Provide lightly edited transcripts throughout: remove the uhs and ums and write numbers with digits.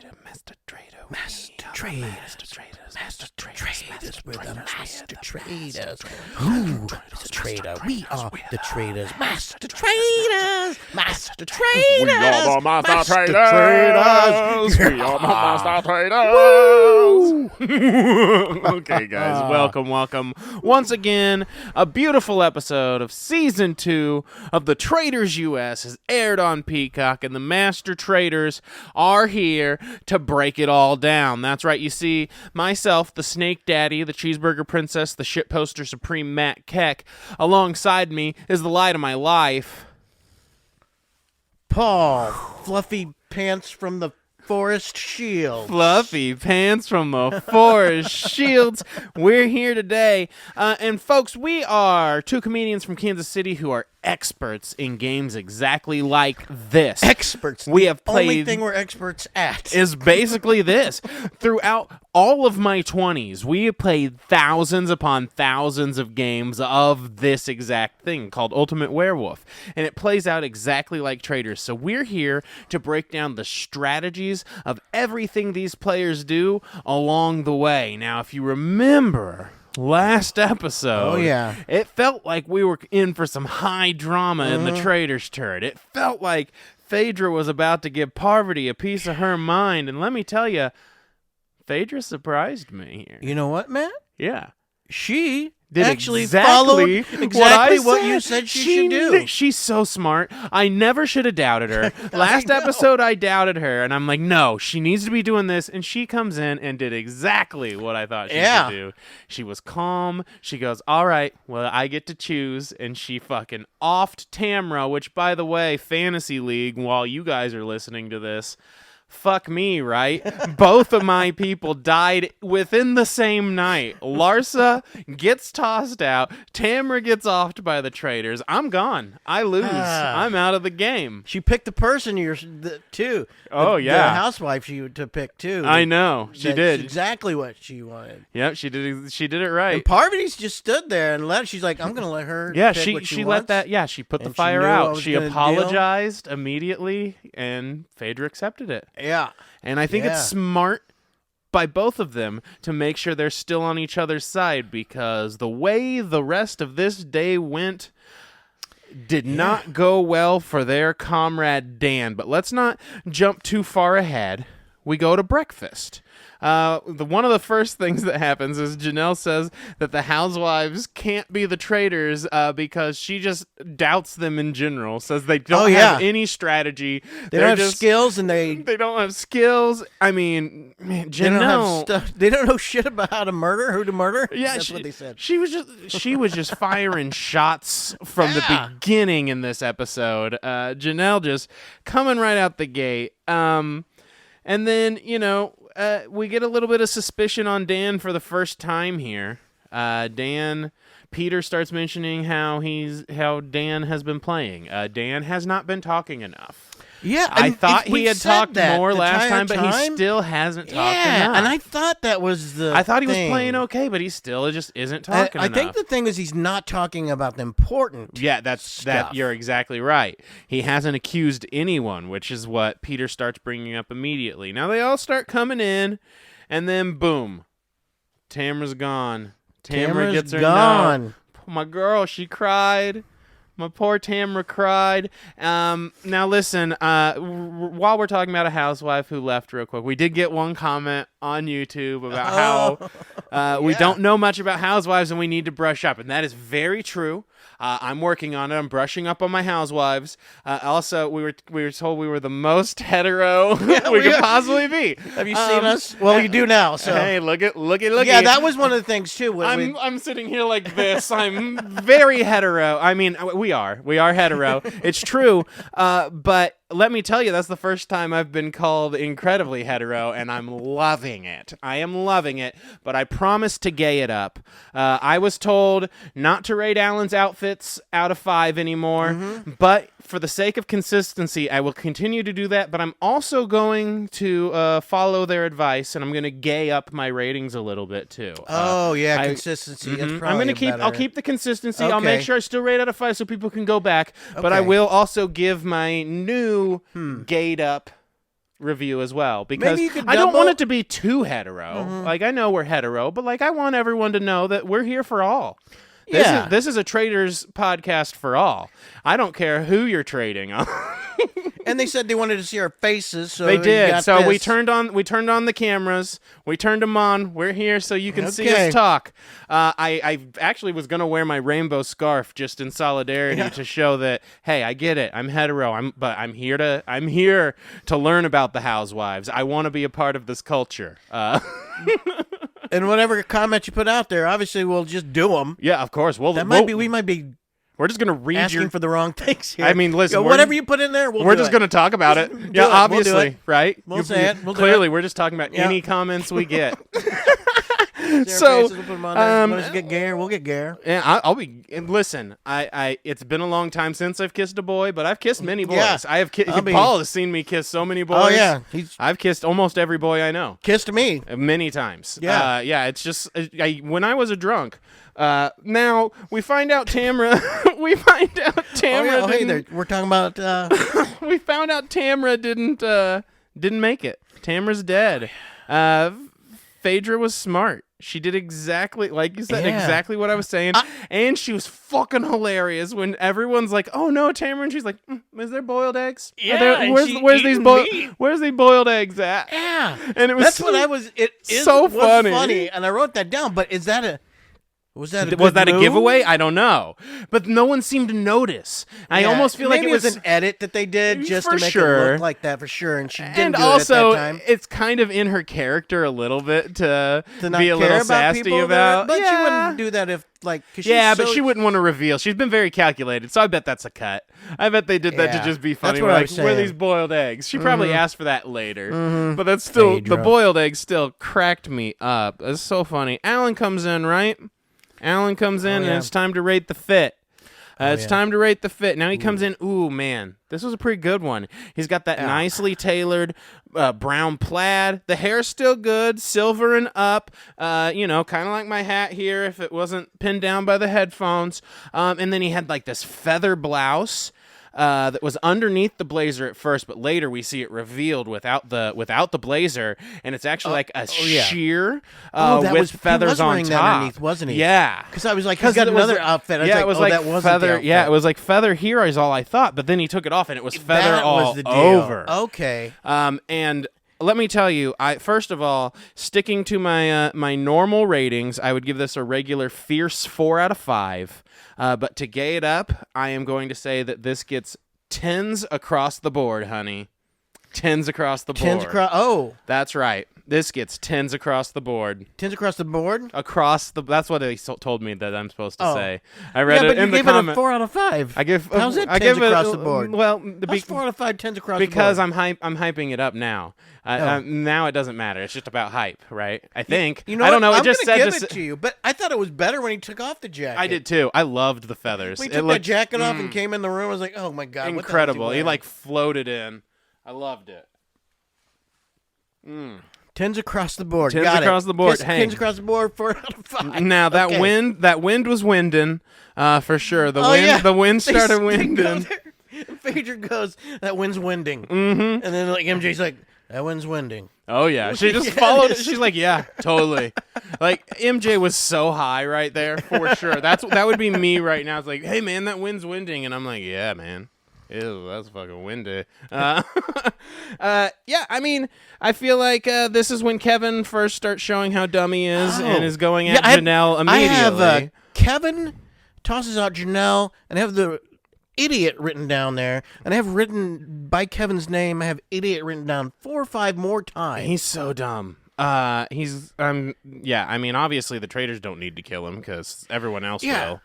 We're the Master Traitors. Who is a traitor? We are the Traitors. Master Traitors. Master Traitors. We are the Master Traitors. We are the Master Traitors. Okay, guys, welcome. Once again, a beautiful episode of Season 2 of the Traitors US has aired on Peacock, and the Master Traitors are here to break it all down. That's right, you see, myself, the Snake Daddy, the Cheeseburger Princess, the Shitposter Supreme Matt Keck, alongside me is the light of my life, Paul, fluffy pants from the Forest Shield. Fluffy pants from the Forest Shields. We're here today. And folks, we are two comedians from Kansas City who are experts in games exactly like this. Experts. We have played. Only thing we're experts at is basically this. Throughout all of my 20s, we have played thousands upon thousands of games of this exact thing called Ultimate Werewolf. And it plays out exactly like Traitors. So we're here to break down the strategies of everything these players do along the way. Now, if you remember last episode, it felt like we were in for some high drama in the Traitors turret. It felt like Phaedra was about to give Parvati a piece of her mind, and let me tell you, Phaedra surprised me here. You know what, Matt? Yeah. She did actually exactly followed what you said she should do. She's so smart. I never should have doubted her. Last episode, I doubted her, and I'm like, no, she needs to be doing this, and she comes in and did exactly what I thought she should do. She was calm. She goes, all right, well, I get to choose, and she fucking offed Tamra, which, by the way, Fantasy League, while you guys are listening to this, fuck me, right? Both of my people died within the same night. Larsa gets tossed out. Tamra gets offed by the Traitors. I'm gone. I lose. I'm out of the game. She picked the person too. The housewife to pick too. I know. She did. Exactly what she wanted. Yep, she did it right. And Parvati's just stood there and she's like, I'm going to let her pick what she let wants. that, she put the fire out. She apologized immediately, and Phaedra accepted it. Yeah. And I think it's smart by both of them to make sure they're still on each other's side, because the way the rest of this day went did not go well for their comrade Dan. But let's not jump too far ahead. We go to breakfast. One of the first things that happens is Janelle says that the housewives can't be the traitors because she just doubts them in general, says they don't have any strategy. They don't have skills, and they don't have skills. I mean, Janelle, they don't know shit about who to murder. Yeah, that's what they said. She was just firing shots from the beginning in this episode. Janelle just coming right out the gate. And then, we get a little bit of suspicion on Dan for the first time here. Peter starts mentioning how Dan has been playing. Dan has not been talking enough. Yeah, I thought he had talked more last time, but he still hasn't talked enough. And I thought that was the I thought he was playing okay, but he still just isn't talking enough. I think the thing is he's not talking about the important stuff. You're exactly right. He hasn't accused anyone, which is what Peter starts bringing up immediately. Now they all start coming in, and then boom, Tamra's gone. Tamra gets her gone. note. My girl, she cried. My poor Tamra cried. Now listen, while we're talking about a housewife who left real quick, we did get one comment on YouTube about how we don't know much about housewives and we need to brush up. And that is very true. I'm working on it. I'm brushing up on my housewives. Also, we were told we were the most hetero we could possibly be. Have you seen us? Well, you do now. So hey, look. Yeah, that was one of the things too. I'm sitting here like this. I'm very hetero. I mean, we are hetero. It's true. But let me tell you, that's the first time I've been called incredibly hetero, and I'm loving it. I am loving it, but I promise to gay it up. I was told not to rate Alan's outfits out of 5 anymore, but for the sake of consistency, I will continue to do that, but I'm also going to follow their advice, and I'm going to gay up my ratings a little bit, too. Consistency. That's probably I'll keep the consistency. Okay. I'll make sure I still rate out of 5 so people can go back, but I will also give my new gayed up review as well, because Maybe you could I don't double- want it to be too hetero. Like, I know we're hetero, but like I want everyone to know that we're here for all. This is a Traitors podcast for all. I don't care who you're trading on. And they said they wanted to see our faces, so They you did. got So this. we turned on the cameras. We turned them on. We're here so you can see Okay. us talk. I actually was gonna wear my rainbow scarf just in solidarity to show that, hey, I get it. I'm hetero. But I'm here to learn about the housewives. I want to be a part of this culture. And whatever comment you put out there, obviously we'll just do them. Yeah, of course. We might be We're just gonna read asking your. for the wrong things here. I mean, listen, Yo, whatever you put in there, we're just gonna talk about it. Yeah, it. obviously, We'll do it. right? We'll say it. We'll do clearly, it. we're just talking about Yeah. any comments we get. We'll So, put them on there. Want us to get Gare? We'll get Gare. Yeah, I'll be. And listen, I. It's been a long time since I've kissed a boy, but I've kissed many boys. Yeah, I have. I'll be- Paul has seen me kiss so many boys. Oh yeah, he's I've kissed almost every boy I know. kissed me. Many times. Yeah. Yeah. It's just when I was a drunk. Now we find out Tamra. we find out Tamra. Oh, hey didn't- there. We're talking about. we found out Tamra didn't make it. Tamra's dead. Phaedra was smart. She did exactly, like you said, Yeah. exactly what I was saying. And she was fucking hilarious when everyone's like, oh no, Tamra. And she's like, is there boiled eggs? Are Yeah, there- and where's she these eating meat. where's these boiled eggs at? Yeah, And it was that's what I was. It is so was funny. and I wrote that down. But is that a? Was that a? Was good that a move? giveaway? I don't know. But no one seemed to notice. I Yeah, almost feel like maybe it was an edit that they did just For to make sure. it look like that for sure, and she didn't and do also, it at that time. it's kind of in her character a little bit to To not be a care little about sassy people about. but she Yeah. wouldn't do that if like. 'Cause Yeah, she's but so- she wouldn't want to reveal. She's been very calculated, so I bet that's a cut. I bet they did that to Yeah, just be that's funny. what I Like, was where are saying. these boiled eggs? She probably asked for that later. But that's still, the Phaedra. boiled eggs still cracked me up. It's so funny. Alan comes in, right? Alan comes in, yeah. and it's time to rate the fit. It's yeah. time to rate the fit. Now he comes in. Ooh, man. This was a pretty good one. He's got that nicely tailored brown plaid. The hair's still good, silver and up. Kind of like my hat here if it wasn't pinned down by the headphones. And then he had like this feather blouse. That was underneath the blazer at first, but later we see it revealed without the blazer, and it's actually like a sheer with feathers he was on wearing top. that underneath, wasn't he? Yeah, Because I was like, he's got it was- another outfit. I was yeah, like, it was oh, like that wasn't feather. the outfit. Yeah, it was like feather here is all I thought, but then he took it off and it was feather that all was the deal. over. Okay. And let me tell you, first of all, sticking to my my normal ratings, I would give this a regular fierce 4 out of 5. But to gay it up, I am going to say that this gets 10s across the board, honey. 10s across the board. 10s across. Oh, That's right. This gets 10s across the board. 10s across the board. That's what they told me that I'm supposed to Oh. say. I read Yeah, it but in you the gave it a comment. 4 out of 5. I give. How's it I 10s give it, across the board? Well, How's 4 out of 5 10s across because the board? I'm hyping it up now. Oh. Now it doesn't matter. It's just about hype, right? I think. You know I don't what? know. It I'm just gonna said give to it to you, but I thought it was better when he took off the jacket. I did too. I loved the feathers. When he It took that looked jacket off and came in the room, I was like, oh my god, incredible. What the He hell is like floated in. I loved it. 10s across the board. 10s Got across it. the board. Yes, Hey. 10s across the board. 4 out of 5. Now that Okay. wind was winding, for sure. The Oh, wind They started go winding. there. Phaedra goes, that wind's winding. Mm-hmm. And then like MJ's like, that wind's winding. Oh yeah, she just Yeah, followed it it. is. She's like, yeah, totally. Like MJ was so high right there for sure. That would be me right now. It's like, hey man, that wind's winding, and I'm like, yeah, man. Ew, that's fucking windy. Yeah, I mean, I feel like this is when Kevin first starts showing how dumb he is and is going at Janelle immediately. I have Kevin tosses out Janelle, and I have the idiot written down there, and I have written by Kevin's name. I have idiot written down 4 or 5 more times. He's so dumb. I mean, obviously the traitors don't need to kill him because everyone else will.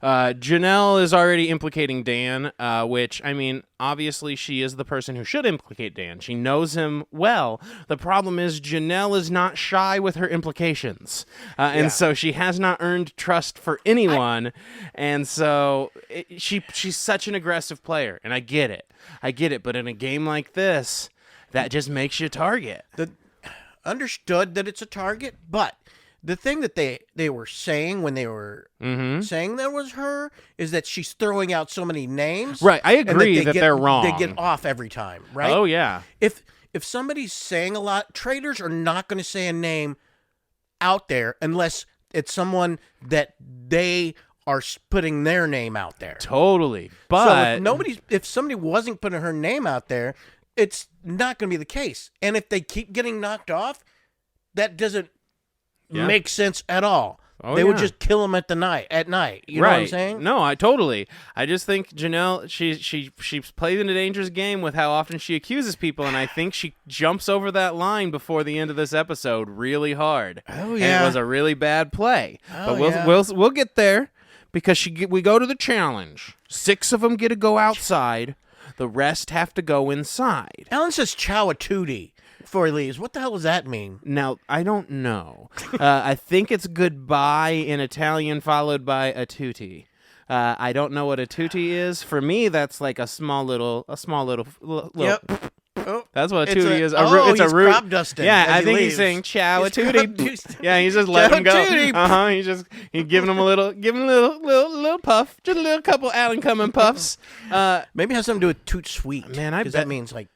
Janelle is already implicating Dan, which, I mean, obviously she is the person who should implicate Dan. She knows him well. The problem is Janelle is not shy with her implications. And so she has not earned trust for anyone. And so she's such an aggressive player. And I get it. But in a game like this, that just makes you a target. Understood that it's a target, but the thing that they were saying when they were saying that was her is that she's throwing out so many names. Right, I and agree they that get- they're wrong. They get off every time, right? Oh, yeah. If if somebody's saying a lot, traitors are not going to say a name out there unless it's someone that they are putting their name out there. Totally. So But if somebody wasn't putting her name out there, it's not going to be the case. And if they keep getting knocked off, that doesn't make sense at all. Oh, they would yeah. just kill them at night. You know what I'm saying? No, I just think Janelle, she's played in a dangerous game with how often she accuses people, and I think she jumps over that line before the end of this episode really hard. Oh, And yeah. it was a really bad play. Oh, But yeah. we'll get there because we go to the challenge. 6 of them get to go outside. The rest have to go inside. Alan says ciao a tutti before he leaves. What the hell does that mean? Now, I don't know. I think it's goodbye in Italian followed by a tutti. I don't know what a tutti is. For me, that's like a small little. Yep. Oh, That's what a it's tutti is. he's a root. crop dusting Yeah, as I he think he's leaves. saying ciao a He's tutti. crop dusting. Yeah, he's just letting him go. Ciao, tutti. He's giving him a little puff, just a little couple Alan Cumming puffs. Maybe it has something to do with toot sweet. Man, I 'cause bet- that means like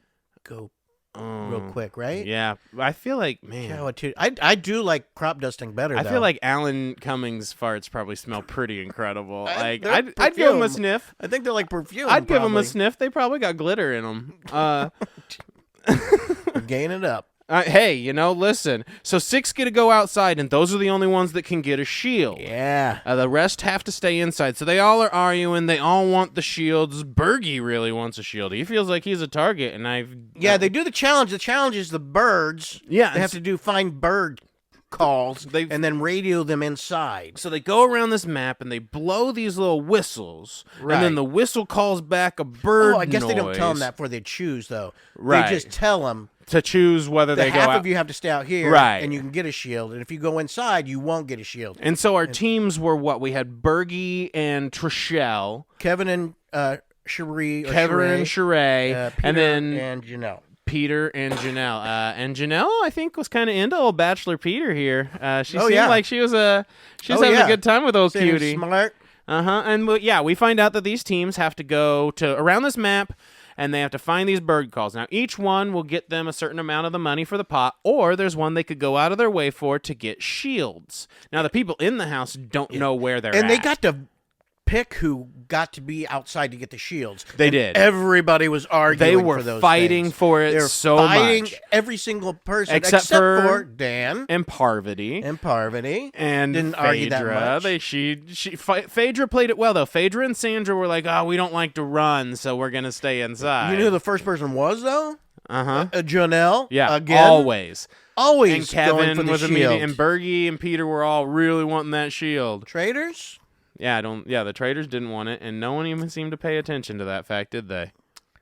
go real quick, right? Yeah, I feel like Ciao a tutti. I do like crop dusting better. I though. feel like Alan Cummings' farts probably smell pretty incredible. Like they're I'd give him a perfume. sniff. I think they're like perfume. I'd give them a probably. sniff. They probably got glitter in them. Gain it up. Hey, listen. So 6 get to go outside, and those are the only ones that can get a shield. Yeah. The rest have to stay inside. So they all are arguing. They all want the shields. Bergie really wants a shield. He feels like he's a target, and Yeah, they do the challenge. The challenge is the birds. Yeah, They have to find bird calls and then radio them inside. So they go around this map and they blow these little whistles, Right. and then the whistle calls back a bird. Oh, I guess they don't tell them noise that before they choose, though. Right. They just tell them to choose whether that they go half out. of you have to stay out here, Right. and you can get a shield. And if you go inside, you won't get a shield. And so our teams were what? We had Bergie and Trishelle, Kevin and Cherie, or Kevin and Sheree, Peter and then and Janelle. Peter and Janelle. And Janelle, I think, was kind of into old Bachelor Peter here. She Oh, seemed yeah. like she was having yeah. a good time with old Seems cutie. smart. And we find out that these teams have to go to around this map, and they have to find these bird calls. Now, each one will get them a certain amount of the money for the pot, or there's one they could go out of their way for to get shields. Now, the people in the house don't know where they're at. And they got to pick who got to be outside to get the shields. They And did. Everybody was arguing. They were for those fighting things. for it They were so fighting much. every single person Except for Dan and Parvati. and Parvati. And Didn't Phaedra. argue that much. Phaedra played it well, though. Phaedra and Sandra were like, we don't like to run, so we're going to stay inside. You knew who the first person was, though? Uh-huh. Janelle. Yeah, Again. always. Always And Kevin going for the was shield. immediate, and Bergie and Peter were all really wanting that shield. Traitors? Yeah, the Traitors didn't want it, and no one even seemed to pay attention to that fact, did they?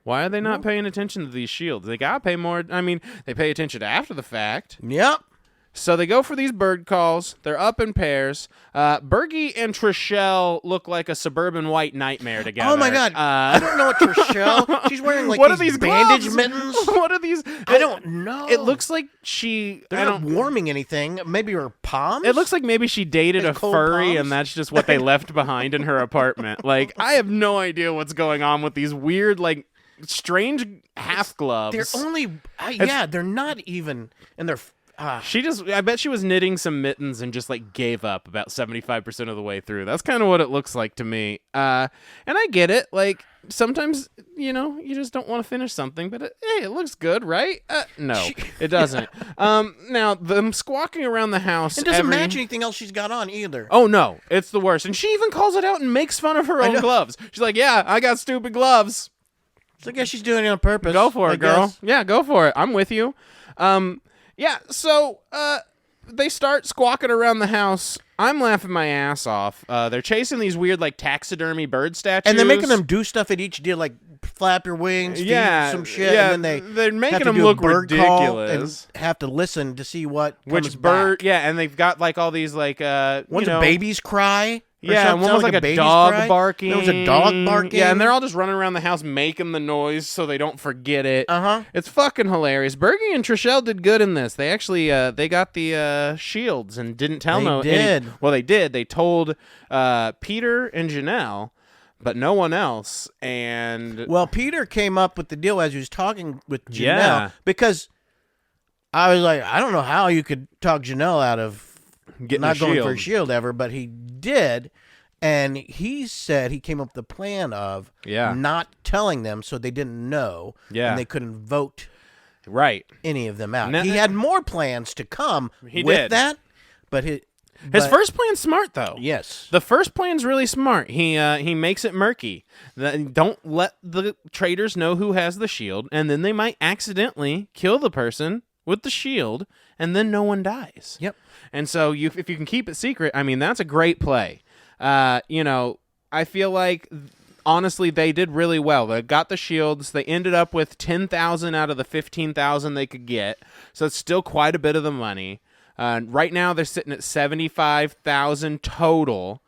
Why are they not paying attention to these shields? They gotta pay more. I mean, they pay attention after the fact. Yep. So they go for these bird calls. They're up in pairs. Bergie and Trishelle look like a suburban white nightmare together. Oh, my God. I don't know what Trishelle... She's wearing, like, what are these these bandage gloves? mittens. What are these? I don't know. It looks like she. They're I not don't. warming anything. Maybe her palms? It looks like maybe she dated Like a cold furry, palms? and that's just what they left behind in her apartment. Like, I have no idea what's going on with these weird, like, strange half gloves. They're only... they're not even... And they're... I bet she was knitting some mittens and just like gave up about 75% of the way through. That's kind of what it looks like to me. And I get it. Like sometimes, you just don't want to finish something, but it looks good, right? No, it doesn't. Now them squawking around the house. It doesn't match anything else she's got on either. Oh no, it's the worst. And she even calls it out and makes fun of her own gloves. She's like, "Yeah, I got stupid gloves." So I guess she's doing it on purpose. Go for it, I girl. guess. Yeah, go for it. I'm with you. Yeah, so they start squawking around the house. I'm laughing my ass off. They're chasing these weird, like, taxidermy bird statues. And they're making them do stuff at each deal, like flap your wings, feed some shit, and then they're making have to them do a look bird call ridiculous. and have to listen to see what Which comes bird? back. Yeah, and they've got, like, all these, like, One's a baby's cry. or Yeah, and something, one was like a baby's dog cry. barking. There was a dog barking. Yeah, and they're all just running around the house making the noise so they don't forget it. Uh-huh. It's fucking hilarious. Bergie and Trishelle did good in this. They actually they got the shields and didn't tell They did. Well, they did. They told Peter and Janelle but no one else. And Well, Peter came up with the deal as he was talking with Janelle Yeah. because I was like, I don't know how you could talk Janelle out of Getting not a going for a shield. shield ever, but he did. And he said he came up with the plan of Yeah. not telling them so they didn't know Yeah. and they couldn't vote right. any of them out. No, he had more plans to come He with did. that, but His but- first plan's smart though. yes. The first plan's really smart. He makes it murky. Don't let the traitors know who has the shield, and then they might accidentally kill the person with the shield, and then no one dies. Yep. And so if you can keep it secret, I mean, that's a great play. I feel like, honestly, they did really well. They got the shields. They ended up with 10,000 out of the 15,000 they could get, so it's still quite a bit of the money. Right now, they're sitting at 75,000 total.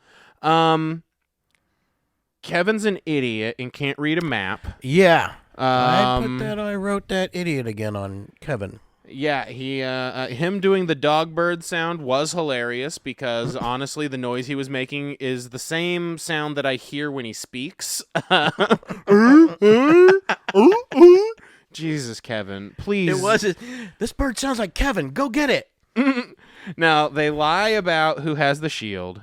Kevin's an idiot and can't read a map. Yeah. I wrote that idiot again on Kevin. Yeah, him doing the dog bird sound was hilarious because honestly, the noise he was making is the same sound that I hear when he speaks. Jesus, Kevin, please. It was. This bird sounds like Kevin. Go get it. Now they lie about who has the shield,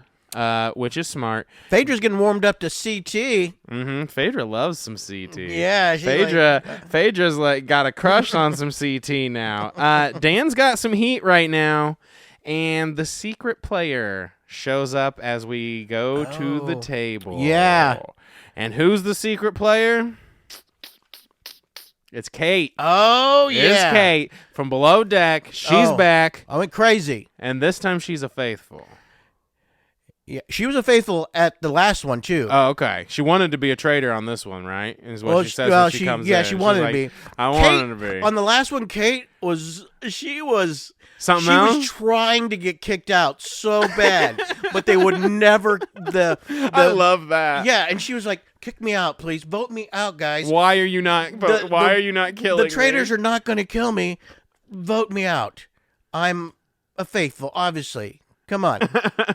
which is smart. Phaedra's getting warmed up to CT. Mm-hmm. Phaedra loves some CT. Yeah, she's Phaedra's like got a crush on some CT now. Dan's got some heat right now, and the secret player shows up as we go to the table. Yeah. And who's the secret player? It's Kate. Oh, It's yeah. Kate from Below Deck. She's back, I went crazy. and this time she's a faithful. Yeah, she was a faithful at the last one, too. Oh, okay. She wanted to be a traitor on this one, right? Is what she says when she comes in. she She's wanted like, to be. I Kate, wanted to be. On the last one, Kate was Something she else? was trying to get kicked out so bad, but they would never. I love that. Yeah, and she was like, "Kick me out, please. Vote me out, guys. Why are you not? Why are you not killing The traitors me? are not going to kill me. Vote me out. I'm a faithful, obviously. Come on,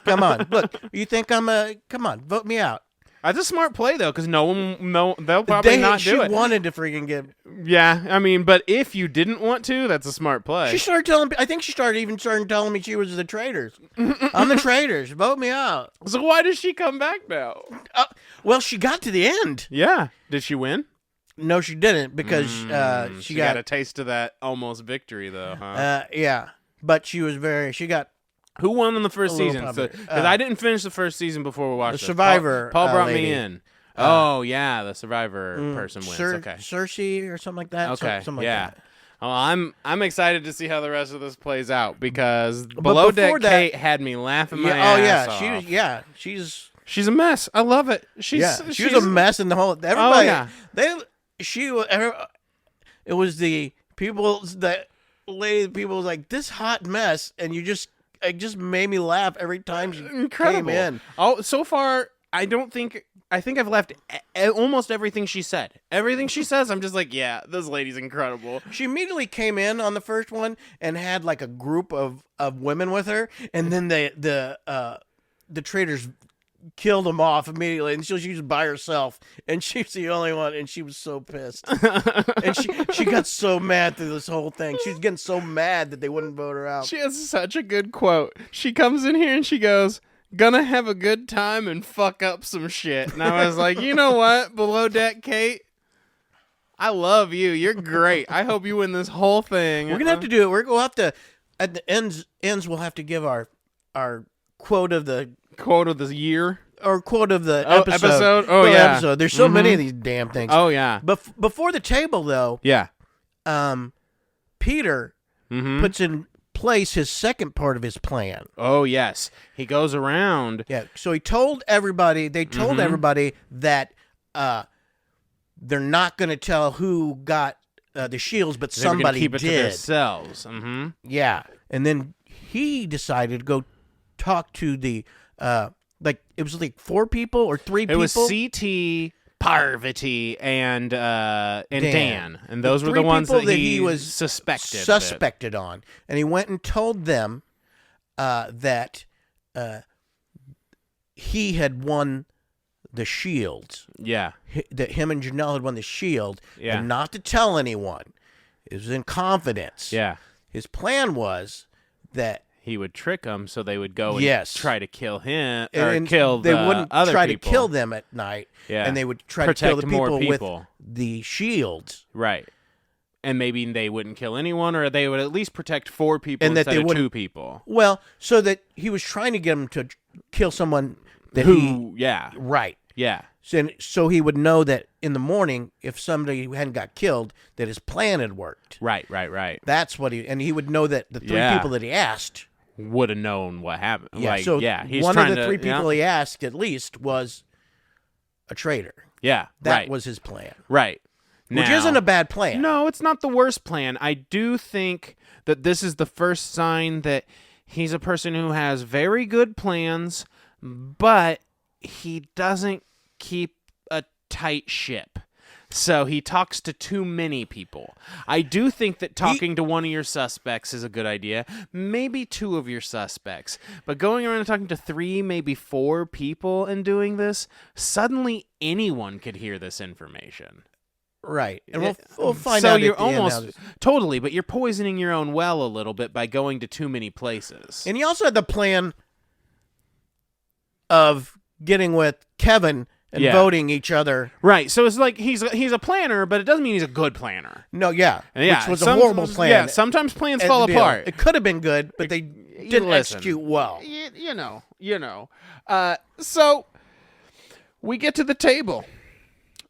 come on. Look, you think I'm a? Come on, vote me out. That's a smart play though, because they'll probably not do it. She wanted to freaking get. Yeah, I mean, but if you didn't want to, that's a smart play. She started telling. I think she started telling me she was the traitors. I'm the traitors. Vote me out. So why does she come back now? Well, she got to the end. Yeah, did she win? No, she didn't because She got a taste of that almost victory though, huh? yeah, but she was She got Who won in the first a little season? public. Because I didn't finish the first season before we watched the it. Survivor, Paul brought lady. me in. Oh yeah, the Survivor person wins. Okay. Cersei or something like that. Okay. something yeah. like that. Oh, I'm excited to see how the rest of this plays out because Below Deck Kate had me laughing my ass off. She's a mess. I love it. She was a mess in the whole. Everybody, it was the people that lady. People was like this hot mess, and it just made me laugh every time she came in. Oh, so far I think I've left almost everything she said. Everything she says, I'm just like, yeah, this lady's incredible. She immediately came in on the first one and had like a group of women with her, and then the traitors killed them off immediately, and she was by herself, and she's the only one, and she was so pissed, and she got so mad through this whole thing. She was getting so mad that they wouldn't vote her out. She has such a good quote. She comes in here and she goes, "Gonna have a good time and fuck up some shit." And I was like, you know what, Below Deck Kate, I love you. You're great. I hope you win this whole thing. We're gonna have to do it. We'll have to at the ends. We'll have to give our quote of the year or quote of the episode. Oh yeah. Episode. There's so many of these damn things. Oh yeah. But before the table though, Yeah. Peter puts in place his second part of his plan. Oh yes. He goes around. Yeah. So he told everybody. They told everybody that they're not going to tell who got the shields, but They were gonna somebody keep it to did. themselves. Mm-hmm. Yeah. And then he decided to go talk to the it was like 4 people or 3 people. It was CT, Parvati, and Dan. And those were the 3 ones people that he was suspected on. And he went and told them that he had won the shields. Yeah. That him and Janelle had won the shield, Yeah. and not to tell anyone. It was in confidence. Yeah. His plan was that He would trick them so they would go and Yes. try to kill him or and kill the they wouldn't other try people. to kill them at night, Yeah. and they would try Protect to kill the more people, people. with the shields, Right. And maybe they wouldn't kill anyone, or they would at least protect 4 people And that instead they of 2 wouldn't- people. Well, so that he was trying to get them to kill someone that Yeah. right. Yeah. So he would know that in the morning, if somebody hadn't got killed, that his plan had worked. Right. That's what and he would know that the 3 Yeah. people that he asked. Would have known what happened. Yeah, Like, so he's one of trying the to, 3 people he asked at least was a traitor. Yeah. That was his plan, right. which Now- isn't a bad plan. No, it's not the worst plan. I do think that this is the first sign that he's a person who has very good plans, but he doesn't keep a tight ship. So he talks to too many people. I do think that talking to one of your suspects is a good idea. Maybe 2 of your suspects. But going around and talking to 3, maybe 4 people and doing this, suddenly anyone could hear this information. Right, and we'll find so out. you're at the end almost how totally, but you're poisoning your own well a little bit by going to too many places. and he also had the plan of getting with Kevin and Yeah. voting each other. Right, so it's like he's a planner, but it doesn't mean he's a good planner. No, yeah, Yeah, which was a horrible plan. Yeah, sometimes plans at fall the deal. apart. It could have been good, but they didn't listen. execute well. You know. So we get to the table.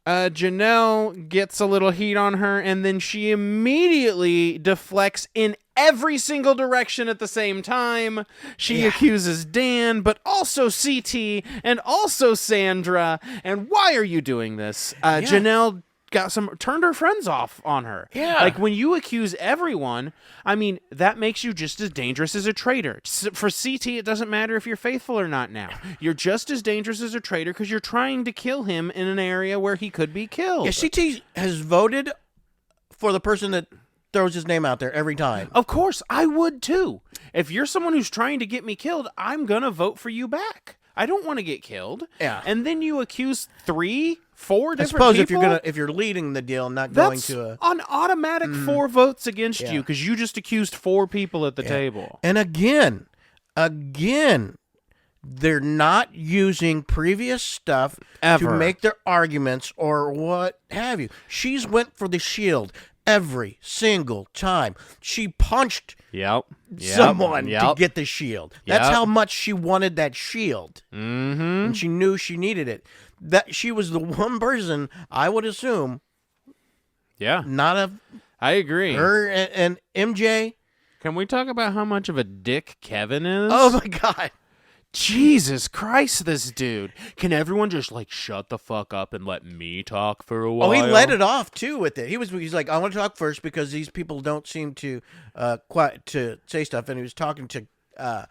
Janelle gets a little heat on her, and then she immediately deflects in every single direction at the same time. She accuses Dan, but also CT, and also Sandra. And why are you doing this? Janelle turned her friends off on her. Yeah. Like, when you accuse everyone, I mean, that makes you just as dangerous as a traitor. For CT, it doesn't matter if you're faithful or not now. You're just as dangerous as a traitor because you're trying to kill him in an area where he could be killed. Yeah, CT has voted for the person that throws his name out there every time. Of course, I would too. If you're someone who's trying to get me killed, I'm going to vote for you back. I don't want to get killed. Yeah. And then you accuse 3, 4 I different suppose people. if you're leading the deal, not going That's to a. an automatic 4 votes against Yeah. you because you just accused 4 people at the table. And again, they're not using previous stuff Ever. to make their arguments or what have you. She's went for the shield every single time. She punched Yep. someone to get the shield. That's Yep. how much she wanted that shield. Mm-hmm. And she knew she needed it. That she was the one person, I would assume, Yeah. not a I agree. her and MJ. Can we talk about how much of a dick Kevin is? Oh my God. Jesus Christ, this dude. Can everyone just, like, shut the fuck up and let me talk for a while? Oh, he let it off too with it. He's like, I want to talk first because these people don't seem to quite to say stuff. And he was talking to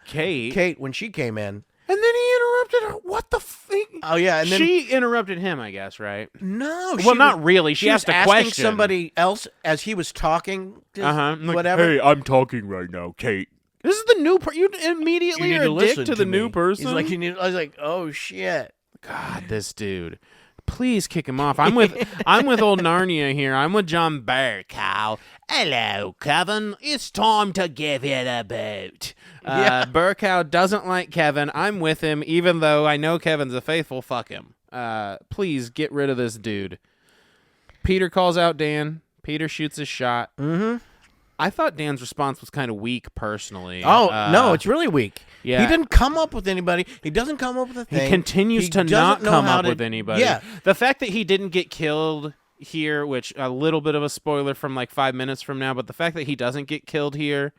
Kate. when she came in. And then he interrupted her. What the fuck? Oh yeah, and then She interrupted him, I guess, right? no, Well, not really. She was asked a asking question. somebody else as he was talking. To whatever. Hey, I'm talking right now, Kate. This is the new person. You immediately You need are to a dick listen to the new me. person. He's like, I was like, oh shit. God, this dude. Please kick him off. I'm with old Narnia here. I'm with John Burkow. Hello, Kevin. It's time to give it a boot. Yeah. Burkow doesn't like Kevin. I'm with him, even though I know Kevin's a faithful. Fuck him. Please get rid of this dude. Peter calls out Dan. Peter shoots his shot. Mm-hmm. I thought Dan's response was kind of weak, personally. Oh no, it's really weak. yeah. He didn't come up with anybody. He doesn't come up with a thing. He continues to not doesn't know come how up to- with anybody. Yeah, The fact that he didn't get killed here, which a little bit of a spoiler from like 5 minutes from now, but the fact that he doesn't get killed here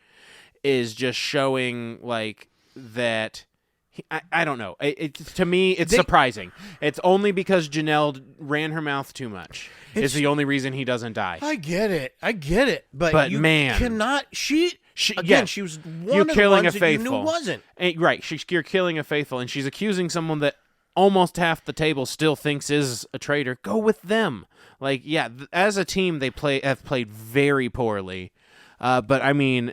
is just showing like that. I don't know. To me, it's surprising. It's only because Janelle ran her mouth too much. Is the only reason he doesn't die. I get it. But you man. cannot. She was one You're of the killing ones a that you faithful. knew wasn't. Right. You're killing a faithful, and she's accusing someone that almost half the table still thinks is a traitor. Go with them. Like, yeah, as a team, they have played very poorly. But I mean,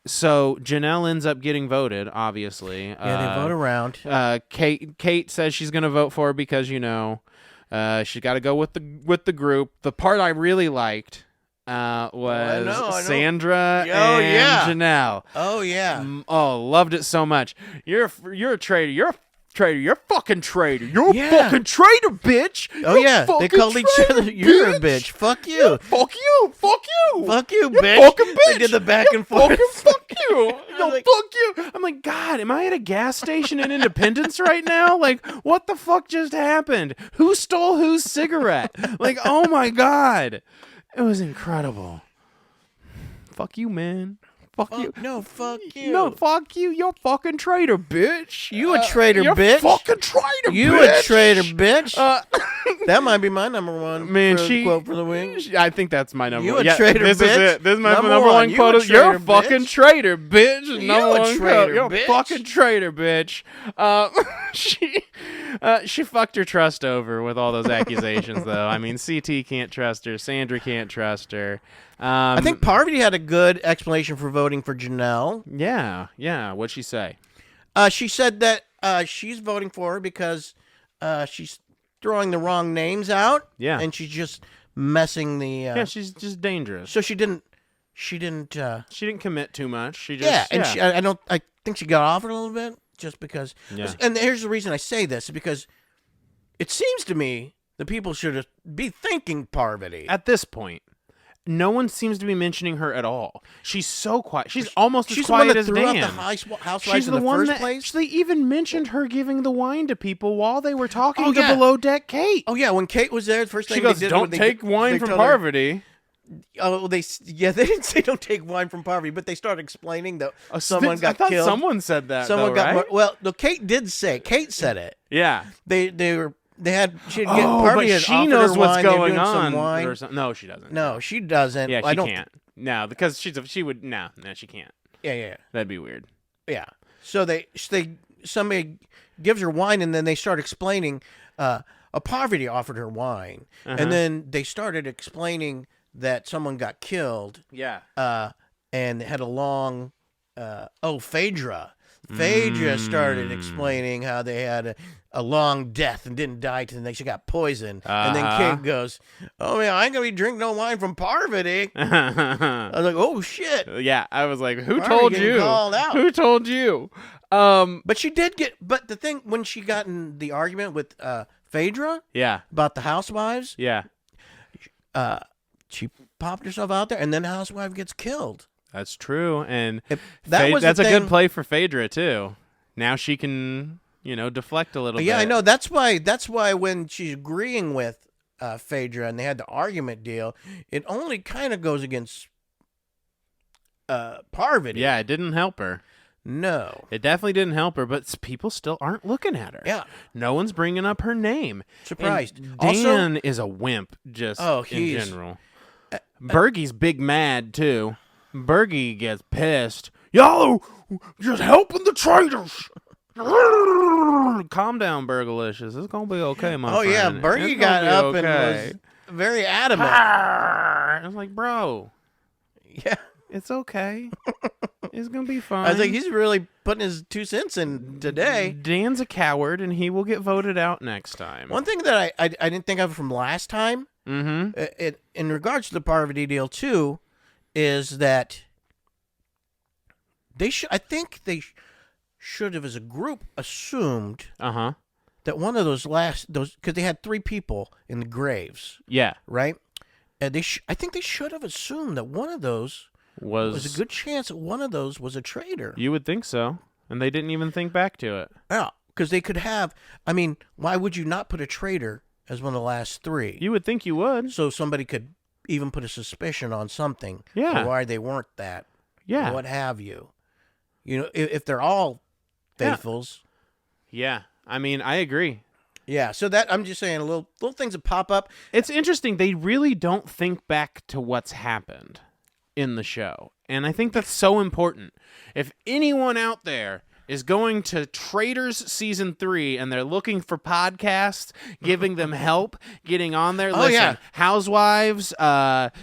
So Janelle ends up getting voted, obviously. Yeah, they vote around. Kate says she's going to vote for her because, she's got to go with the group. The part I really liked was I know. Sandra and Janelle. Oh, yeah. Loved it so much. You're a traitor. You're a traitor. You're a fucking traitor. You're Yeah. a fucking traitor, bitch. Oh, You're yeah. They called each other, you're a bitch. Fuck you. Fuck you. Fuck you. Fuck you, You're bitch. fucking bitch. They did the back and forth. Fuck you. Yo, like- fuck you. I'm like, God, am I at a gas station in Independence right now? Like, what the fuck just happened? Who stole whose cigarette? Like, oh my God. It was incredible. Fuck you, man. Fuck you. No, fuck you. No, fuck you. You're a fucking traitor, bitch. You a traitor, you're bitch. Fucking traitor, You bitch. a traitor, bitch. That might be my number one Man, quote for the week. I think that's my number You one. a traitor, this bitch. is it. This is my Number number one. one You quote. a You're a traitor, fucking bitch. traitor, bitch. You Number a one traitor, quote. You're bitch. a fucking traitor, bitch. She fucked her trust over with all those accusations, though. I mean, CT can't trust her. Sandra can't trust her. I think Parvati had a good explanation for voting for Janelle. Yeah. What'd she say? She said that she's voting for her because she's throwing the wrong names out. Yeah. And she's just messing the. Yeah, she's just dangerous. So she didn't. She didn't commit too much. She just Yeah, and I think she got off it a little bit just because. Yeah. And here's the reason I say this, because it seems to me the people should be thanking Parvati. At this point, no one seems to be mentioning her at all. She's so quiet. She's almost as quiet as the one that Dan. threw out the housewives She's in the the one first that place. they even mentioned her giving the wine to people while they were talking Oh, to yeah. Below Deck Kate. Oh yeah, when Kate was there, the first thing She goes, they did "Don't when they take wine they from told her- Parvati." Oh, they didn't say don't take wine from Parvati, but they started explaining that someone I got thought killed. someone said that. Someone though, got right? well. No, Kate did say. Kate said it. Yeah. They had she had Oh, Parvati but had she offered knows her what's wine, they were going doing some on. wine. Or something. No, she doesn't. No, she doesn't. Yeah, I she don't. can't. No, because she would. No, she can't. Yeah. That'd be weird. Yeah. So somebody gives her wine, and then they start explaining. A Parvati offered her wine, and then they started explaining that someone got killed. Yeah. And had a long. Phaedra. Phaedra started explaining how they had a long death and didn't die till the next. She got poisoned, and then Kate goes, "Oh man, I ain't gonna be drinking no wine from Parvati." I was like, "Oh shit!" Yeah, I was like, "Who Parvati told getting you? called out. Who told you?" But she did get. But the thing when she got in the argument with Phaedra Yeah. about the housewives, Yeah. she popped herself out there, and then the housewife gets killed. That's true, and That that's the a thing. good play for Phaedra too. Now she can, deflect a little bit. Yeah, I know. That's why when she's agreeing with Phaedra and they had the argument deal, it only kind of goes against Parvati. Yeah, it didn't help her. No. It definitely didn't help her, but people still aren't looking at her. Yeah. No one's bringing up her name. Surprised. And Also- Dan is a wimp, just in he's- general. Bergie's big mad, too. Bergie gets pissed. Y'all are just helping the traitors. Calm down, Bergalicious. It's going to be okay, my Oh friend. yeah, It's Bernie gonna got be up okay. and was very adamant. I was like, bro, Yeah. it's okay. It's going to be fine. I was like, he's really putting his 2 cents in today. Dan's a coward, and he will get voted out next time. One thing that I didn't think of from last time, in regards to the Parvati deal too, is that I think they should have, as a group, assumed Uh-huh. that one of those because they had 3 people in the graves, Yeah. right? And I think they should have assumed that one of those was a good chance that one of those was a traitor. You would think so. And they didn't even think back to it. Yeah, because they could have. I mean, why would you not put a traitor as one of the last 3? You would think you would. So somebody could even put a suspicion on something. Yeah. Or why they weren't that. Yeah. Or what have you. You know, if they're all faithfuls. Yeah. I mean, I agree. Yeah. So that I'm just saying, little things that pop up. It's interesting. They really don't think back to what's happened in the show. And I think that's so important. If anyone out there is going to Traitors Season 3, and they're looking for podcasts, giving them help, getting on there. Listen, yeah. Housewives,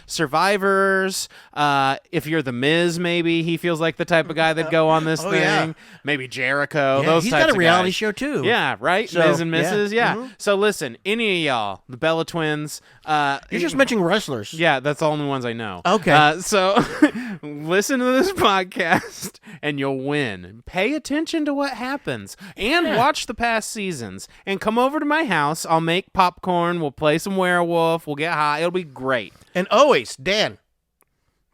Survivors, if you're the Miz, maybe he feels like the type of guy that'd go on this thing. Yeah. Maybe Jericho, Yeah, those he's types got a of reality guys. show too. Yeah, right? So, Miz and Mrs. yeah. Yeah. So listen, any of y'all, the Bella Twins. You're just mentioning wrestlers. Yeah, that's the only ones I know. Okay. So listen to this podcast and you'll win. Pay attention to what happens and watch the past seasons. And come over to my house. I'll make popcorn. We'll play some werewolf. We'll get high. It'll be great. And always, Dan,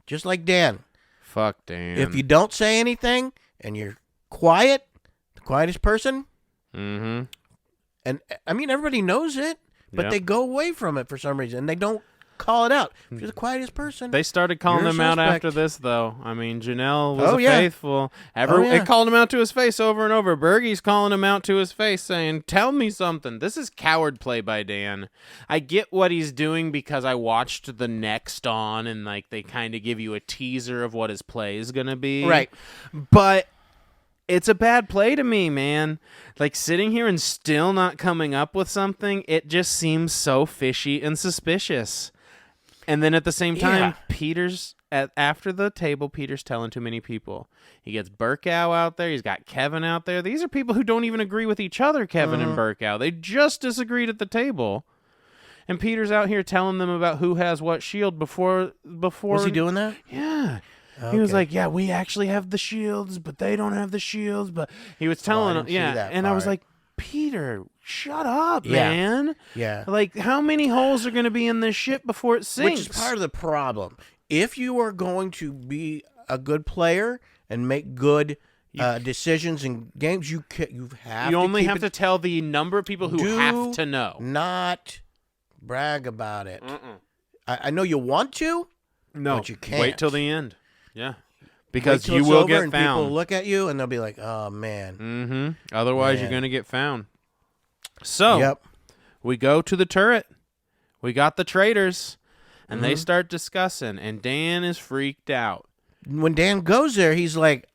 just like Dan, Fuck Dan. if you don't say anything and you're quiet, the quietest person, Mm-hmm. and I mean, everybody knows it, but Yep. they go away from it for some reason. They don't call it out. If you're the quietest person, They started calling You're a him out suspect. after this, though. I mean, Janelle was Oh, a yeah. faithful. Oh, yeah. It called him out to his face over and over. Bergie's calling him out to his face, saying, "Tell me something." This is coward play by Dan. I get what he's doing because I watched the next on, and like they kind of give you a teaser of what his play is gonna be. Right. But it's a bad play to me, man. Like sitting here and still not coming up with something, it just seems so fishy and suspicious. And then at the same time, Yeah. Peter's after the table. Peter's telling too many people. He gets Burkow out there. He's got Kevin out there. These are people who don't even agree with each other. Kevin and Burkow. They just disagreed at the table. And Peter's out here telling them about who has what shield before. was he doing that? Yeah. He was Okay. like, yeah, we actually have the shields, but they don't have the shields. But he was telling them, didn't see yeah. that And I was part. like, Peter, shut up, Yeah. man. Yeah. Like, how many holes are going to be in this ship before it sinks? Which is part of the problem. If you are going to be a good player and make good decisions in games, you have You to only keep have it, to tell the number of people who Do have to know. not brag about it. I know you want to, No, but you can't. wait till the end. Yeah, Wait because till you it's will over get and people found. look at you and they'll be like, "Oh man." Mm-hmm. Otherwise, you're Man. going to get found. So Yep. we go to the turret. We got the traitors, and Mm-hmm. they start discussing. And Dan is freaked out. When Dan goes there, he's like,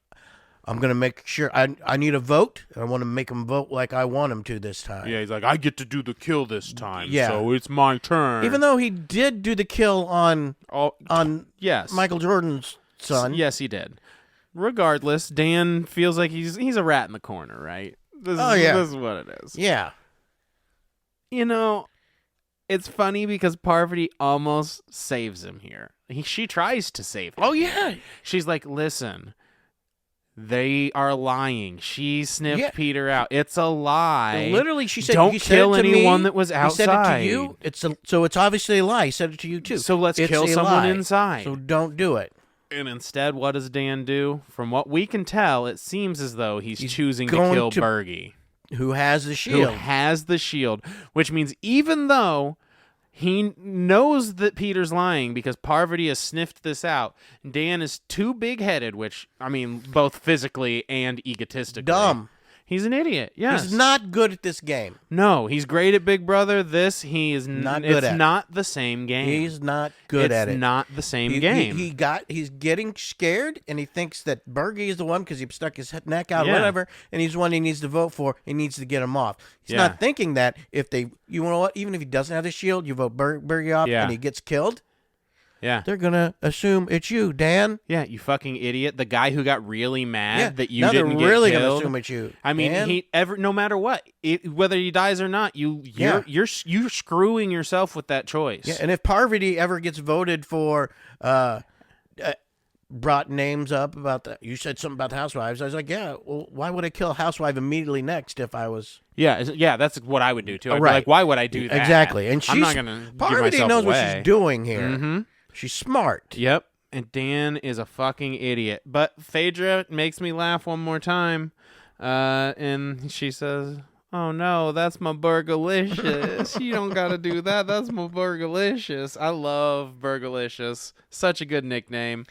"I'm gonna make sure I need a vote. I want to make him vote like I want him to this time." Yeah, he's like, I get to do the kill this time. Yeah. So it's my turn. Even though he did do the kill on yes, Michael Jordan's son. Yes, he did. Regardless, Dan feels like he's a rat in the corner, right? This is what it is. Yeah. You know, it's funny because Parvati almost saves him here. She tries to save him. Oh yeah. She's like, listen, they are lying. She sniffed Yeah. Peter out. It's a lie. Literally, she said, Don't he said kill it to anyone me, that was He said it to outside. you. So it's obviously a lie. He said it to you too. So let's It's kill a someone lie. inside. So don't do it. And instead, what does Dan do? From what we can tell, it seems as though he's choosing to going kill to- Bergie, Who has the who shield? has the shield, which means even though he knows that Peter's lying because Parvati has sniffed this out, Dan is too big-headed, which, I mean, both physically and egotistically. Dumb. He's an idiot, yes. He's not good at this game. No, he's great at Big Brother. This, he is Not it's good at. not the same game. He's not good at it. It's not the same He- game. He's getting scared, and he thinks that Bergie is the one because he stuck his neck out, Yeah. whatever, and he's one he needs to vote for. He needs to get him off. He's Yeah. not thinking that you know what? Even if he doesn't have the shield, you vote Bergie off, Yeah. and he gets killed. yeah. They're gonna assume it's you, Dan. Yeah, you fucking idiot. The guy who got really mad that you now didn't they're get really killed. gonna assume it's you. I mean, Dan. no matter what, whether he dies or not, you're screwing yourself with that choice. Yeah, and if Parvati ever gets voted for, brought names up about that, you said something about the housewives. I was like, yeah. Well, why would I kill a housewife immediately next if I was? yeah, that's what I would do too. I'd be Right. like, why would I do that? Exactly, and I'm not gonna give Parvati myself knows what away. she's doing here. Mhm. She's smart. Yep. And Dan is a fucking idiot. But Phaedra makes me laugh one more time. And she says, "Oh no, that's my Burgalicious. You don't gotta do that. That's my Burgalicious." I love Burgalicious. Such a good nickname.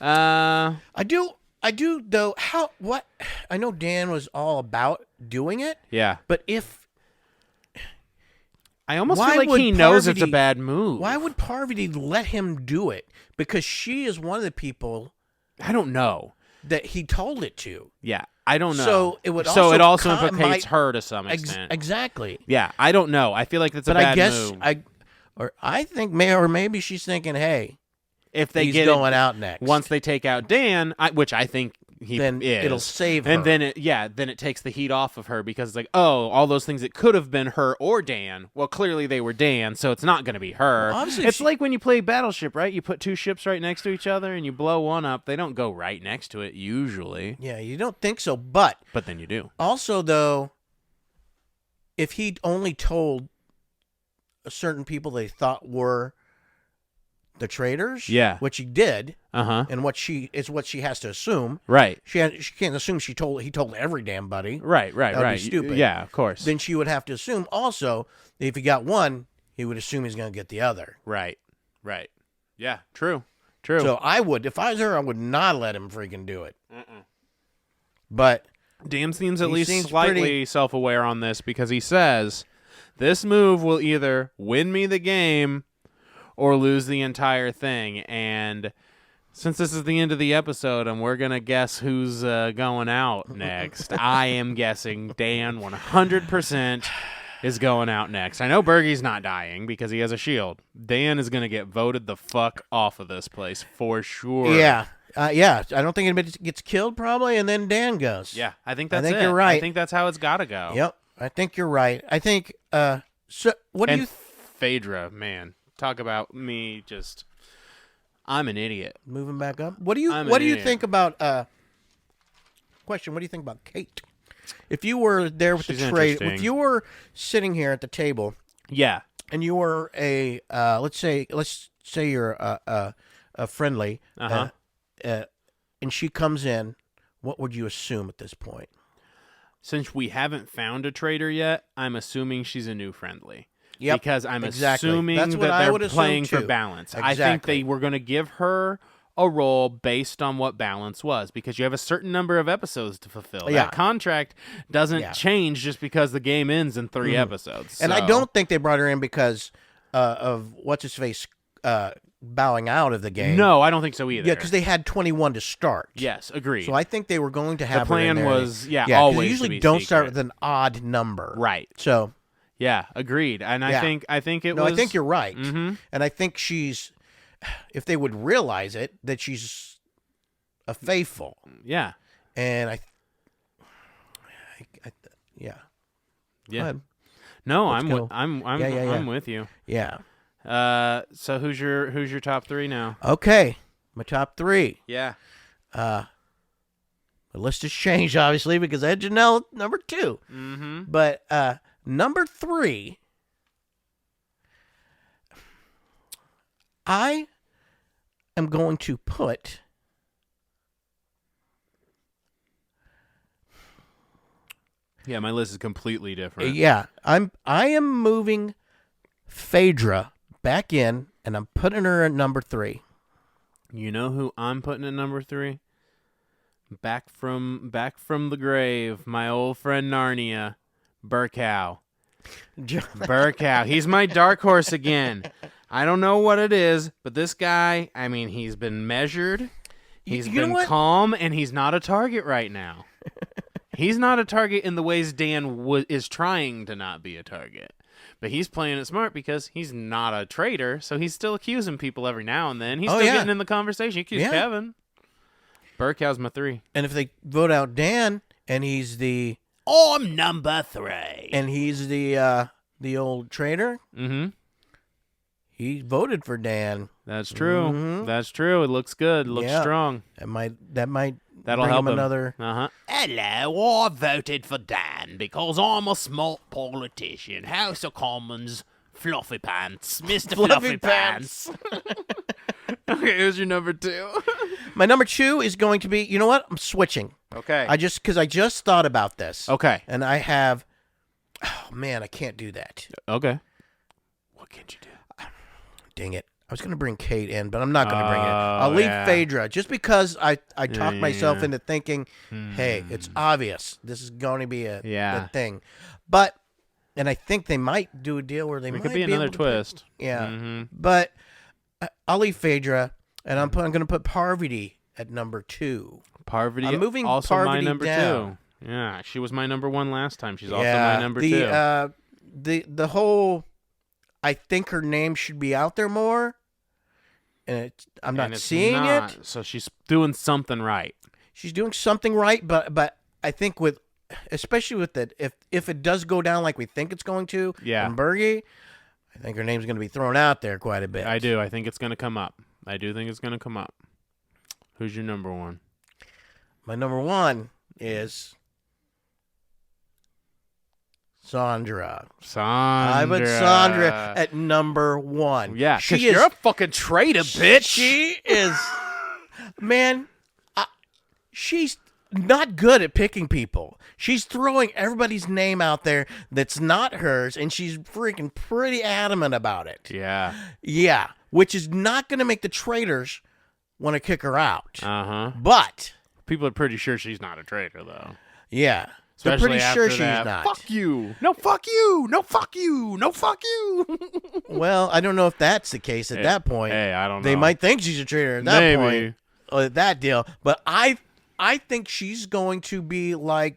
I do though. What? I know Dan was all about doing it, Yeah. but if I almost Why feel like would he knows it's a Parvati- bad move. why would Parvati let him do it? Because she is one of the people I don't know. that he told it to. Yeah. I don't know. So it would So also it also co- implicates might- her to some extent. Exactly. Yeah, I don't know. I feel like that's a But bad I guess move. I think maybe she's thinking, hey, If they he's get going it, out next. once they take out Dan, which I think he then is, it'll save her. and then it takes the heat off of her because it's like, oh, all those things it could have been her or Dan. Well, clearly they were Dan, so it's not going to be her. Well, obviously it's like when you play Battleship, right? You put two ships right next to each other and you blow one up. They don't go right next to it usually, Yeah, you don't think so, but then you do. also though, if he'd only told certain people they thought were the traitors, Yeah. which he did, And what she has to assume. Right. She can't assume he told every damn buddy. Right. That would be Right. stupid. Yeah, of course. Then she would have to assume also that if he got one, he would assume he's going to get the other. Right. Yeah. True. So I would, if I was her, I would not let him freaking do it. But Dan seems at He least seems slightly pretty- self-aware on this because he says, this move will either win me the game or lose the entire thing. And since this is the end of the episode and we're going to guess who's going out next, I am guessing Dan 100% is going out next. I know Bergie's not dying because he has a shield. Dan is going to get voted the fuck off of this place for sure. yeah. I don't think anybody gets killed probably, and then Dan goes. Yeah, I think that's think it. you're right. I think that's how it's got to go. Yep. I think you're right. I think, so what do And you, Phaedra, man, talk about me just, I'm an idiot. moving back up, what do you I'm an think idiot. about, question, what do you think about Kate? If you were there with She's the trade, interesting. if you were sitting here at the table Yeah. and you were let's say you're a friendly, and she comes in, what would you assume at this point? Since we haven't found a traitor yet, I'm assuming she's a new friendly. Yep, Because I'm exactly. assuming That's what that I they're would assume, playing for too. balance. I think Exactly. they were going to give her a role based on what balance was because you have a certain number of episodes to fulfill. Yeah. That contract doesn't Yeah. change just because the game ends in 3 episodes. And I So- don't think they brought her in because of what's his face bowing out of the game. No, I don't think so either. Yeah, because they had 21 to start. Yes, agreed. So I think they were going to have the her in plan there. was, 'cause'cause always they to usually be don't start secret. with an odd number. Right. So Yeah, agreed. And Yeah. I think it no, was. I think you're right. Mhm. And I think she's, if they would realize it, that she's a faithful. Yeah. And yeah. Go Yeah. ahead. No, Let's I'm go. I'm Yeah. I'm with you. Yeah. So who's your top 3 now? Okay. My top 3. Yeah. The list has changed, obviously, because I had Janelle number 2. Mm-hmm. But number 3, I am going to put Yeah, my list is completely different. I am moving Phaedra back in, and I'm putting her at number 3. You know who I'm putting at number 3? Back from the grave, my old friend Narnia, Burkow. Burkow. He's my dark horse again. I don't know what it is, but this guy, I mean, he's been measured. He's you know been what? calm, and he's not a target right now. He's not a target in the ways Dan is trying to not be a target. But he's playing it smart because he's not a traitor, so he's still accusing people every now and then. He's still getting in the conversation. He accused Kevin. Burkow's my 3. And if they vote out Dan, and he's the I'm number 3. the old traitor, Mm-hmm. he voted for Dan. That's true. Mhm. That's true. It looks good. It looks Yeah. strong. That might That'll bring help him him. another. Uh-huh. Hello, I voted for Dan because I'm a smart politician. House of Commons, Fluffy Pants, Mr. Fluffy Pants. Okay, who's your number 2? My number 2 is going to be. You know what? I'm switching. Okay. Because I just thought about this. Okay. And I have. Oh man, I can't do that. Okay. What can't you do? Dang it. I was going to bring Kate in, but I'm not going to bring it. I'll Oh, leave yeah. Phaedra just because I talked myself yeah. into thinking, hey, it's obvious this is going to be a thing. But, and I think they might do a deal where they It might could be another able to put- twist. yeah. Mhm. But I'll leave Phaedra, and I'm going to put Parvati at number 2. Parvati. I'm moving also my Parvati number down. 2. Yeah, she was my number 1 last time. She's also my number 2. The whole, I think her name should be out there more, and I'm not seeing it. So she's doing something right. She's doing something right, but I think especially with that, if it does go down like we think it's going to, in Bergie, I think her name's going to be thrown out there quite a bit. I do. I think it's going to come up. I do think it's going to come up. Who's your number 1? My number 1 is Sandra. I put Sandra at number 1. Yeah, because you're a fucking traitor, bitch. She is, man, she's not good at picking people. She's throwing everybody's name out there that's not hers, and she's freaking pretty adamant about it. Yeah. Yeah, which is not going to make the traitors want to kick her out. Uh-huh. But people are pretty sure she's not a traitor, though. Yeah. Especially they're pretty after sure she's that, not. Fuck you. No, fuck you. No, fuck you. No, fuck you. Well, I don't know if that's the case at that point. Hey, I don't know. They might think she's a traitor at that point. That deal. But I think she's going to be like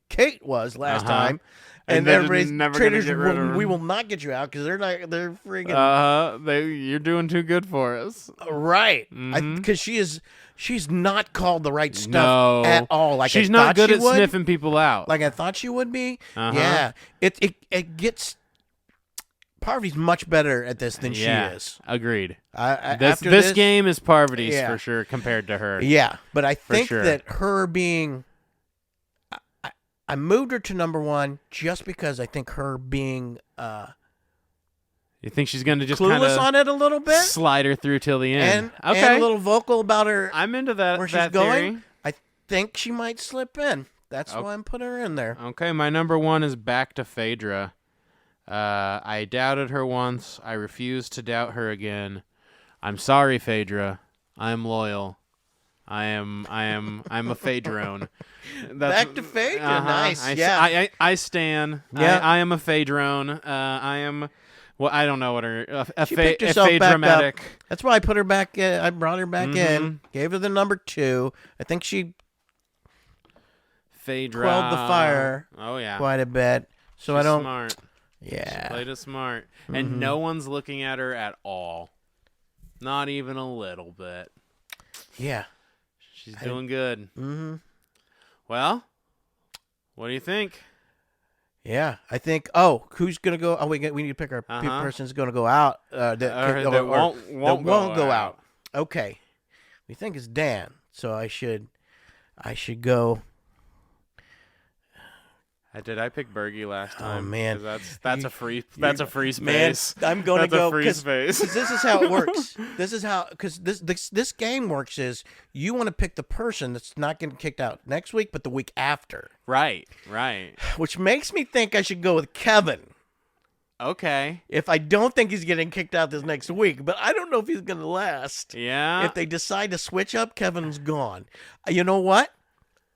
Kate was last time. And everybody's traitors, we will not get you out because they're freaking. You're doing too good for us. Right. Because she's not called the right stuff at all. Like she's I not good she at would. sniffing people out. Like I thought she would be. Yeah. It gets. Parvati's much better at this than she is. Agreed. This game is Parvati's for sure compared to her. Yeah, but I think that her being, I moved her to number 1 just because I think her being, you think she's going to just clueless on it a little bit, slide her through till the end, and a little vocal about her. I'm into that. Where she's going? I think she might slip in. That's why I'm putting her in there. Okay, my number 1 is back to Phaedra. I doubted her once. I refuse to doubt her again. I'm sorry, Phaedra. I am loyal. I'm a Phaedrone. Back to Phaedra. Nice. I stan. Yeah. I am a Phaedrone. I am. Well, I don't know what her she picked herself back up. Phaedramatic. That's why I put her back. I brought her back in. Gave her the number 2. I think she Phaedra quelled the fire. Oh yeah, quite a bit. So she's I don't. Smart. Yeah. She played it smart, and no one's looking at her at all. Not even a little bit. Yeah. She's doing good. Well, what do you think? Yeah, I think. Oh, who's gonna go? Oh, we need to pick our person's gonna go out. That won't go out. Okay, we think it's Dan, so I should go. Did I pick Bergie last time? Oh man, that's a free space. Man, I'm going to go because this is how it works. This is how this game works. Is you want to pick the person that's not getting kicked out next week, but the week after. Right. Which makes me think I should go with Kevin. Okay. If I don't think he's getting kicked out this next week, but I don't know if he's going to last. Yeah. If they decide to switch up, Kevin's gone. You know what?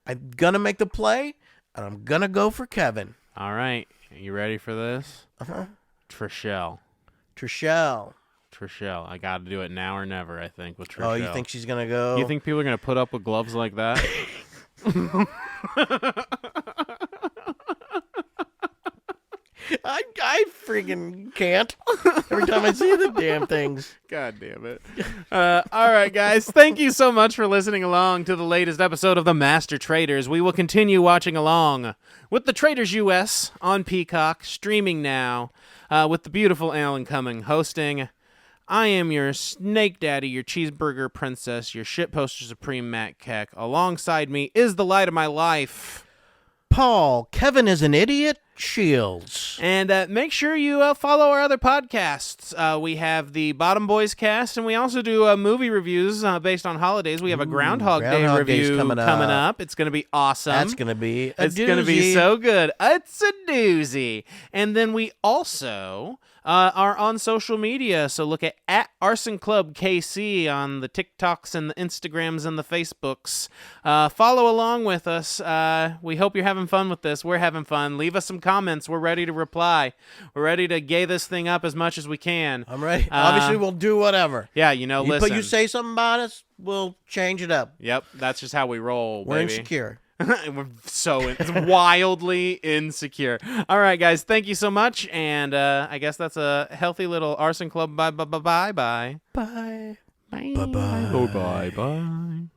I'm going to make the play. And I'm going to go for Kevin. All right. You ready for this? Uh-huh. Trishelle. I got to do it now or never, I think, with Trishelle. Oh, you think she's going to go? You think people are going to put up with gloves like that? I freaking can't. Every time I see the damn things. God damn it. All right, guys. Thank you so much for listening along to the latest episode of The Master Traitors. We will continue watching along with the Traitors US on Peacock, streaming now, with the beautiful Alan Cumming hosting. I am your snake daddy, your cheeseburger princess, your shitposter supreme, Matt Keck. Alongside me is the light of my life, Paul. Kevin is an idiot. Shields. And make sure you follow our other podcasts. We have the Bottom Boys cast, and we also do movie reviews based on holidays. We have a Groundhog Day review coming up. It's going to be awesome. That's going to be a doozy. It's going to be so good. It's a doozy. And then we also are on social media. So look at Arson Club KC on the TikToks and the Instagrams and the Facebooks. Follow along with us. We hope you're having fun with this. We're having fun. Leave us some comments. We're ready to reply. We're ready to gay this thing up as much as we can. I'm ready. Obviously, we'll do whatever. Yeah, listen. But you say something about us, we'll change it up. Yep, that's just how we roll, We're baby. insecure. We're so wildly insecure. All right, guys, thank you so much, and I guess that's a healthy little Arson Club. Bye. Bye. Bye. Bye. Bye.